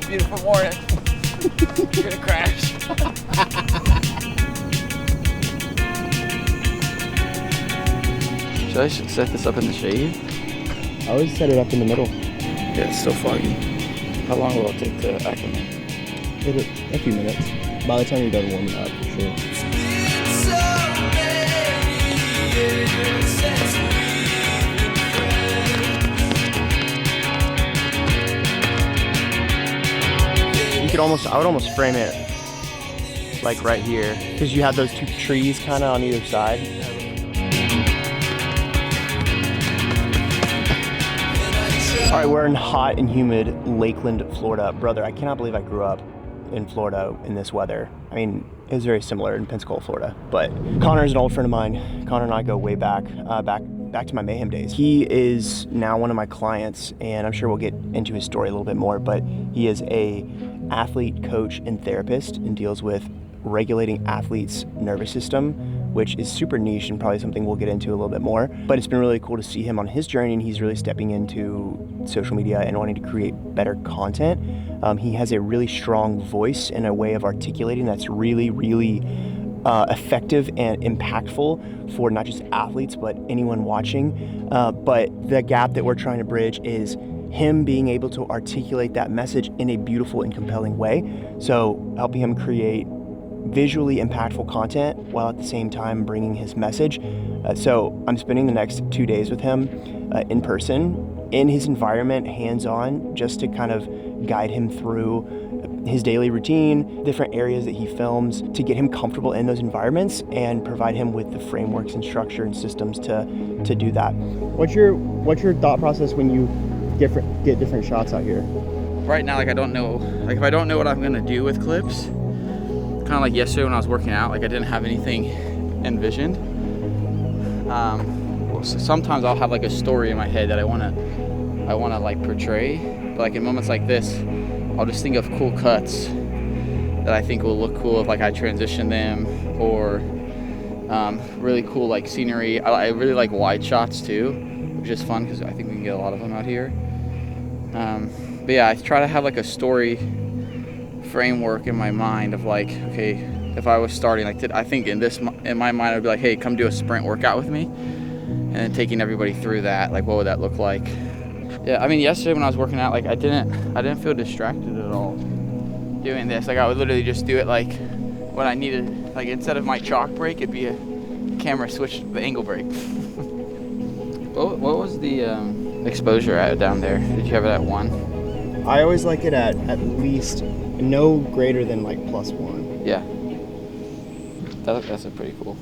beautiful morning. You're gonna crash. I should set this up in the shade? I always set it up in the middle. Yeah, it's so foggy. How long will it take to acclimate? A few minutes. By the time you're done warming up, for sure. I would almost frame it like right here, because you have those two trees kind of on either side. All right, we're in hot and humid Lakeland, Florida. Brother, I cannot believe I grew up in Florida in this weather. I mean, it was very similar in Pensacola, Florida. But Connor is an old friend of mine. Connor and I go way back to my Mayhem days. He is now one of my clients, and I'm sure we'll get into his story a little bit more, but he is a athlete, coach, and therapist, and deals with regulating athletes' nervous system, which is super niche and probably something we'll get into a little bit more. But it's been really cool to see him on his journey, and he's really stepping into social media and wanting to create better content. He has a really strong voice and a way of articulating that's really, really effective and impactful for not just athletes, but anyone watching. But the gap that we're trying to bridge is him being able to articulate that message in a beautiful and compelling way. So helping him create visually impactful content while at the same time bringing his message. So I'm spending the next 2 days with him in person, in his environment, hands-on, just to kind of guide him through his daily routine, different areas that he films, to get him comfortable in those environments and provide him with the frameworks and structure and systems to do that. What's your thought process when you get different shots out here? Right now, I don't know, if I don't know what I'm gonna do with clips, kind of like yesterday when I was working out, I didn't have anything envisioned. So sometimes I'll have a story in my head that I wanna portray, but in moments like this, I'll just think of cool cuts that I think will look cool if I transition them, or really cool scenery. I really like wide shots too, which is fun because I think we can get a lot of them out here. But yeah, I try to have a story framework in my mind of okay, if I was starting, I think in my mind I'd be hey, come do a sprint workout with me, and then taking everybody through that, what would that look like? Yeah, I mean, yesterday when I was working out, I didn't feel distracted at all doing this. I would literally just do it when I needed, instead of my chalk break, it'd be a camera switch, the angle break. What was the exposure at down there? Did you have it at 1? I always like it at least no greater than +1. Yeah. That's a pretty cool.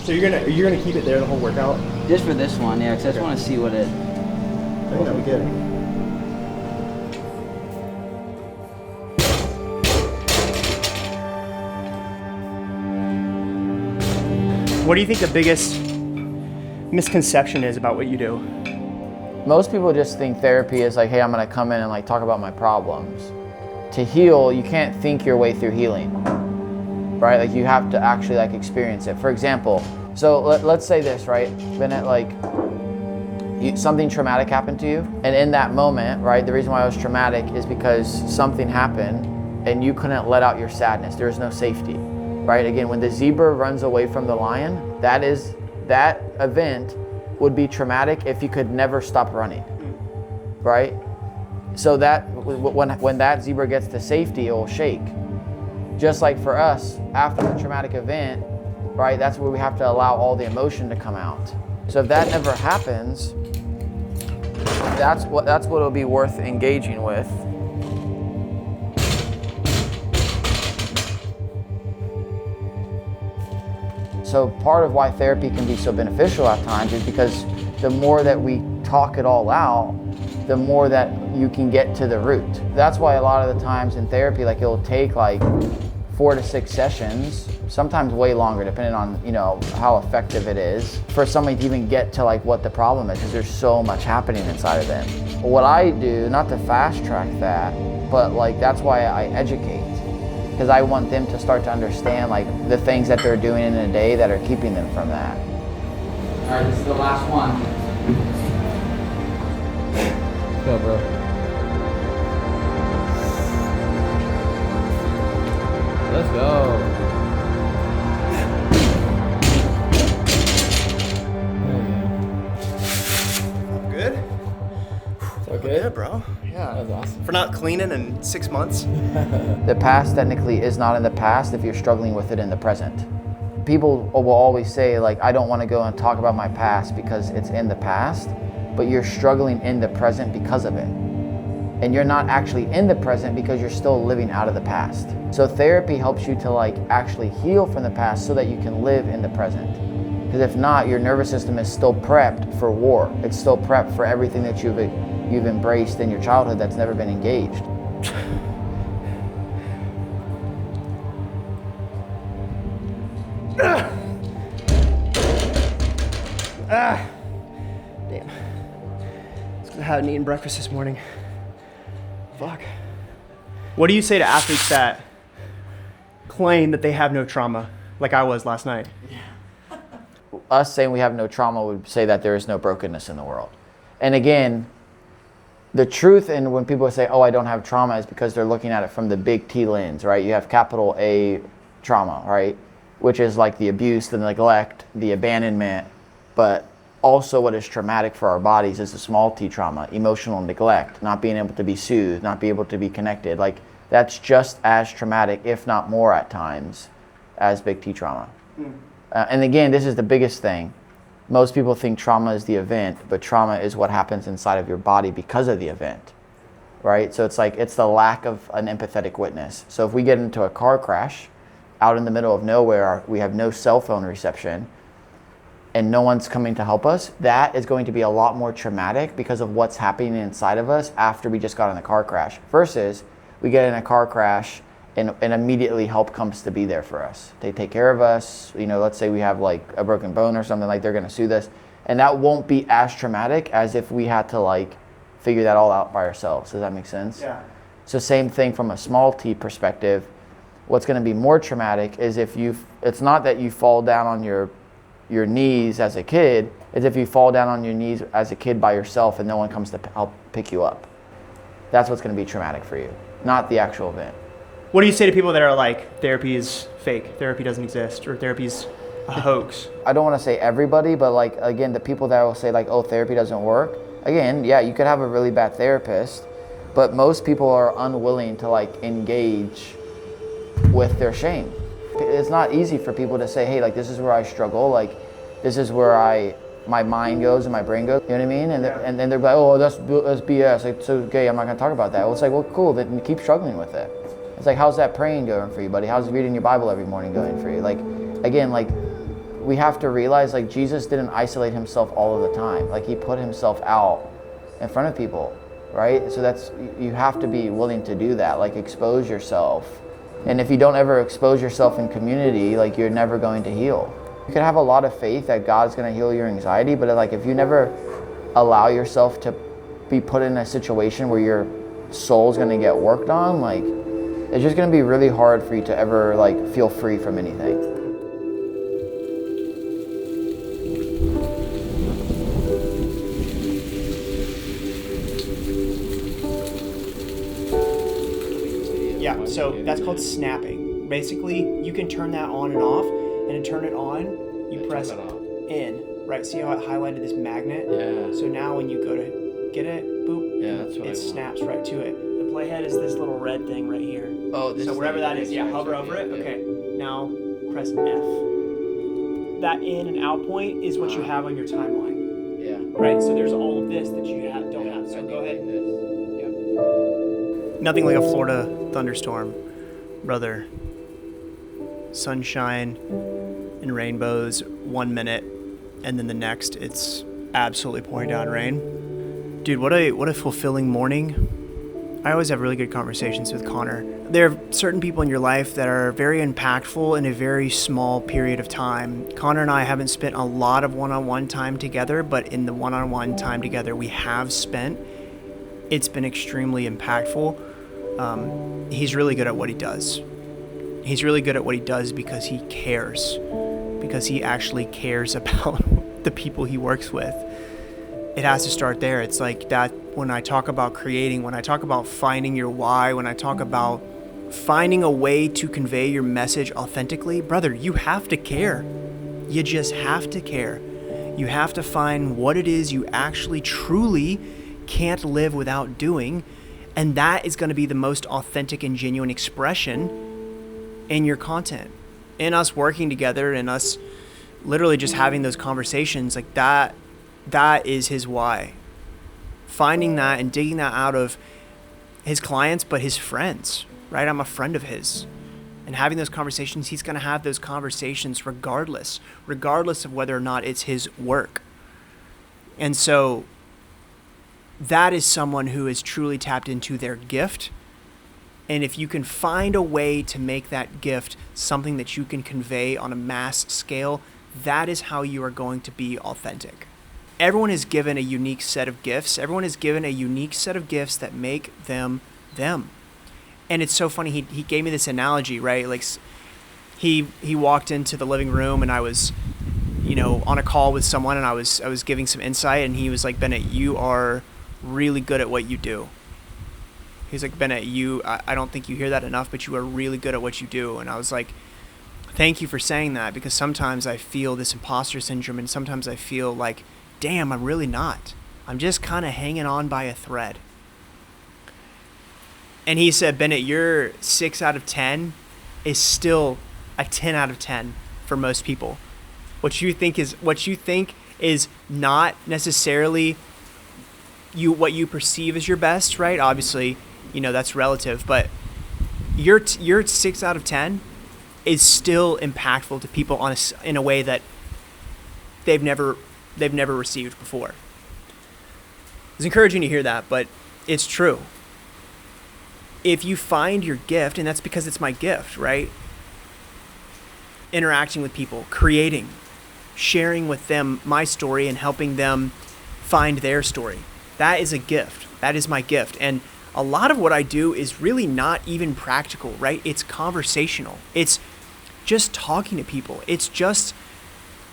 So you're gonna keep it there the whole workout? Just for this one, yeah, because I just want to see what it. I think that'll be good. What do you think the biggest misconception is about what you do? Most people just think therapy is hey, I'm gonna come in and talk about my problems. To heal, you can't think your way through healing, right? You have to actually experience it. For example, so let's say this, right? Bennett, something traumatic happened to you, and in that moment, right, the reason why it was traumatic is because something happened and you couldn't let out your sadness. There was no safety, right? Again, when the zebra runs away from the lion, that event would be traumatic if you could never stop running, right? So that when that zebra gets to safety, it will shake. Just like for us, after the traumatic event, right, that's where we have to allow all the emotion to come out. So if that never happens, that's what it'll be worth engaging with. So part of why therapy can be so beneficial at times is because the more that we talk it all out, the more that you can get to the root. That's why a lot of the times in therapy, it'll take 4 to 6 sessions, sometimes way longer, depending on, you know, how effective it is, for somebody to even get to like what the problem is, because there's so much happening inside of them. What I do, not to fast track that, but like that's why I educate, because I want them to start to understand like the things that they're doing in a day that are keeping them from that. All right, this is the last one. Go, bro. Let's go. Good? Okay, bro. Yeah. That was awesome. For not cleaning in 6 months. The past technically is not in the past if you're struggling with it in the present. People will always say like, I don't want to go and talk about my past because it's in the past, but you're struggling in the present because of it. And you're not actually in the present because you're still living out of the past. So therapy helps you to like actually heal from the past so that you can live in the present. Because if not, your nervous system is still prepped for war. It's still prepped for everything that you've embraced in your childhood that's never been engaged. Damn. It's because I hadn't eaten breakfast this morning. Fuck. What do you say to athletes that claim that they have no trauma, like I was last night? Us saying we have no trauma would say that there is no brokenness in the world. And again, the truth, and when people say, oh, I don't have trauma, is because they're looking at it from the big T lens, right? You have capital A trauma, right? Which is like the abuse, the neglect, the abandonment, but also what is traumatic for our bodies is the small T trauma, emotional neglect, not being able to be soothed, not being able to be connected. Like that's just as traumatic, if not more at times, as big T trauma. And again, this is the biggest thing. Most people think trauma is the event, but trauma is what happens inside of your body because of the event, right? So it's like, it's the lack of an empathetic witness. So if we get into a car crash out in the middle of nowhere, we have no cell phone reception, and no one's coming to help us, that is going to be a lot more traumatic because of what's happening inside of us after we just got in a car crash, versus we get in a car crash and immediately help comes to be there for us. They take care of us. You know, let's say we have like a broken bone or something, like they're gonna soothe us. And that won't be as traumatic as if we had to like figure that all out by ourselves. Does that make sense? Yeah. So same thing from a small T perspective. What's gonna be more traumatic is if it's not that you fall down on your knees as a kid, is if you fall down on your knees as a kid by yourself and no one comes to help pick you up. That's what's gonna be traumatic for you, not the actual event. What do you say to people that are like, therapy is fake, therapy doesn't exist, or therapy's a hoax? I don't want to say everybody, but like, again, the people that will say like, oh, therapy doesn't work. Again, yeah, you could have a really bad therapist, but most people are unwilling to like engage with their shame. It's not easy for people to say, hey, like this is where I struggle, like this is where my mind goes and my brain goes, you know what I mean? And then they're like, oh, that's BS, like, so okay, I'm not gonna talk about that. Well, it's like, well, cool, then keep struggling with it. It's like, how's that praying going for you, buddy? How's reading your Bible every morning going for you? Like, again, like, we have to realize, like, Jesus didn't isolate himself all of the time. Like, he put himself out in front of people, right? So you have to be willing to do that, like, expose yourself. And if you don't ever expose yourself in community, like, you're never going to heal. You can have a lot of faith that God's going to heal your anxiety, but like, if you never allow yourself to be put in a situation where your soul's going to get worked on, like, it's just going to be really hard for you to ever like feel free from anything. Yeah, so that's called snapping. Basically, you can turn that on and off, and to turn it on, you press in, right? See how it highlighted this magnet? Yeah. So now when you go to get it, boop, Yeah, that's what it snaps right to it. The playhead is this little red thing right here. Oh, this. So wherever that is, yeah, hover over it. Okay, now press F. That in and out point is what you have on your timeline. Yeah. Right, so there's all of this that you don't have. So go ahead. Yep. Nothing like a Florida thunderstorm, brother. Sunshine and rainbows 1 minute, and then the next it's absolutely pouring down rain. Dude, what a fulfilling morning. I always have really good conversations with Connor. There are certain people in your life that are very impactful in a very small period of time. Connor and I haven't spent a lot of one-on-one time together, but in the one-on-one time together we have spent, it's been extremely impactful. He's really good at what he does. He's really good at what he does because he cares, because he actually cares about the people he works with. It has to start there. It's like that when I talk about creating, when I talk about finding your why, when I talk about finding a way to convey your message authentically, brother, you have to care. You just have to care. You have to find what it is you actually truly can't live without doing, and that is going to be the most authentic and genuine expression in your content. In us working together and us literally just having those conversations, like that is his why. Finding that and digging that out of his clients, but his friends, right? I'm a friend of his. And having those conversations, he's going to have those conversations regardless of whether or not it's his work. And so that is someone who is truly tapped into their gift. And if you can find a way to make that gift something that you can convey on a mass scale, that is how you are going to be authentic. Everyone is given a unique set of gifts. Everyone is given a unique set of gifts that make them them. And it's so funny. He gave me this analogy, right? Like he walked into the living room and I was, on a call with someone and I was giving some insight and he was like, Bennett, you are really good at what you do. He's like, Bennett, I don't think you hear that enough, but you are really good at what you do. And I was like, thank you for saying that, because sometimes I feel this imposter syndrome and sometimes I feel like, damn, I'm really not. I'm just kind of hanging on by a thread. And he said, Bennett, your 6 out of 10 is still a 10 out of 10 for most people. What you think is not necessarily what you perceive as your best, right? Obviously, that's relative, but your 6 out of 10 is still impactful to people in a way that they've never received before. It's encouraging to hear that, but it's true. If you find your gift, and that's because it's my gift, right? Interacting with people, creating, sharing with them my story and helping them find their story. That is a gift. That is my gift. And a lot of what I do is really not even practical, right? It's conversational. It's just talking to people. It's just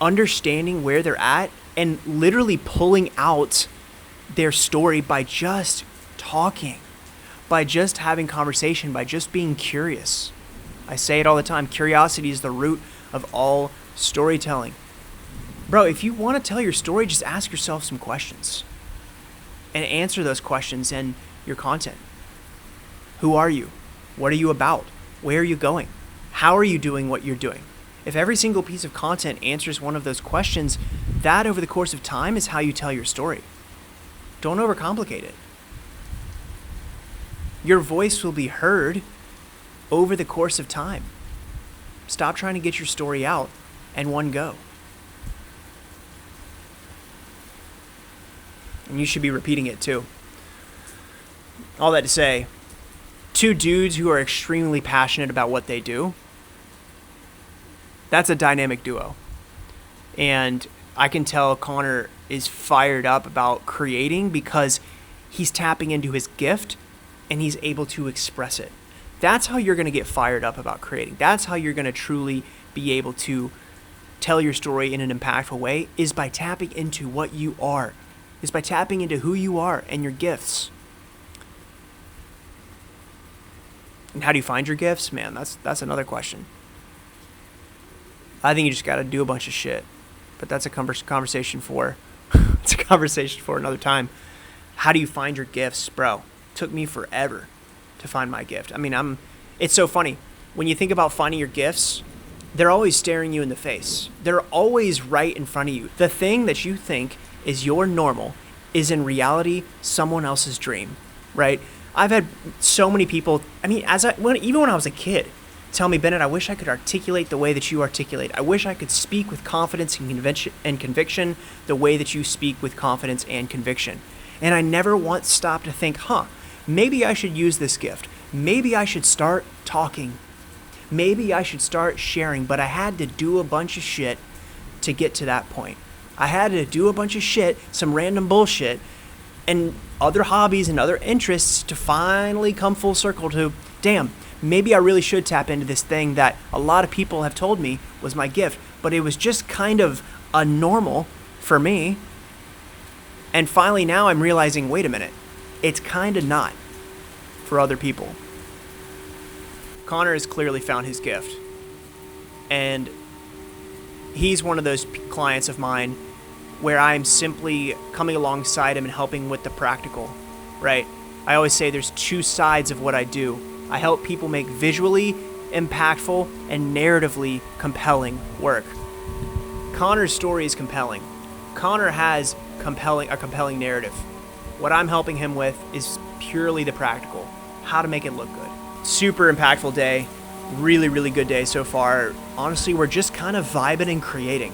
understanding where they're at and literally pulling out their story by just talking, by just having conversation, by just being curious. I say it all the time. Curiosity is the root of all storytelling. Bro, if you want to tell your story, just ask yourself some questions and answer those questions in your content. Who are you? What are you about? Where are you going? How are you doing what you're doing? If every single piece of content answers one of those questions, that over the course of time is how you tell your story. Don't overcomplicate it. Your voice will be heard over the course of time. Stop trying to get your story out in one go. And you should be repeating it too. All that to say, two dudes who are extremely passionate about what they do, that's a dynamic duo. And I can tell Connor is fired up about creating because he's tapping into his gift and he's able to express it. That's how you're going to get fired up about creating. That's how you're going to truly be able to tell your story in an impactful way, is by tapping into what you are, is by tapping into who you are and your gifts. And how do you find your gifts? Man, that's another question. I think you just got to do a bunch of shit. But that's a conversation for it's a conversation for another time. How do you find your gifts, bro? It took me forever to find my gift. I mean, it's so funny. When you think about finding your gifts, they're always staring you in the face. They're always right in front of you. The thing that you think is your normal is in reality someone else's dream, right? I've had so many people, even when I was a kid, tell me, Bennett, I wish I could articulate the way that you articulate. I wish I could speak with confidence and conviction the way that you speak with confidence and conviction. And I never once stopped to think, maybe I should use this gift. Maybe I should start talking. Maybe I should start sharing, but I had to do a bunch of shit to get to that point. I had to do a bunch of shit, some random bullshit, and other hobbies and other interests to finally come full circle to, damn, maybe I really should tap into this thing that a lot of people have told me was my gift, but it was just kind of a normal for me. And finally now I'm realizing, wait a minute, it's kind of not for other people. Connor has clearly found his gift. And he's one of those clients of mine where I'm simply coming alongside him and helping with the practical, right? I always say there's two sides of what I do. I help people make visually impactful and narratively compelling work. Connor's story is compelling. Connor has a compelling narrative. What I'm helping him with is purely the practical, how to make it look good. Super impactful day, really, really good day so far. Honestly, we're just kind of vibing and creating.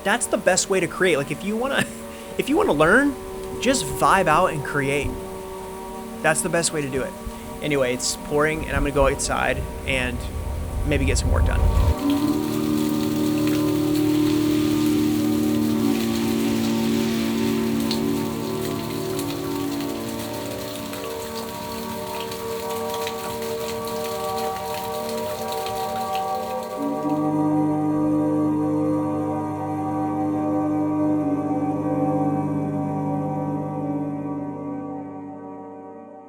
That's the best way to create. Like if you wanna learn, just vibe out and create. That's the best way to do it. Anyway, it's pouring and I'm gonna go outside and maybe get some work done.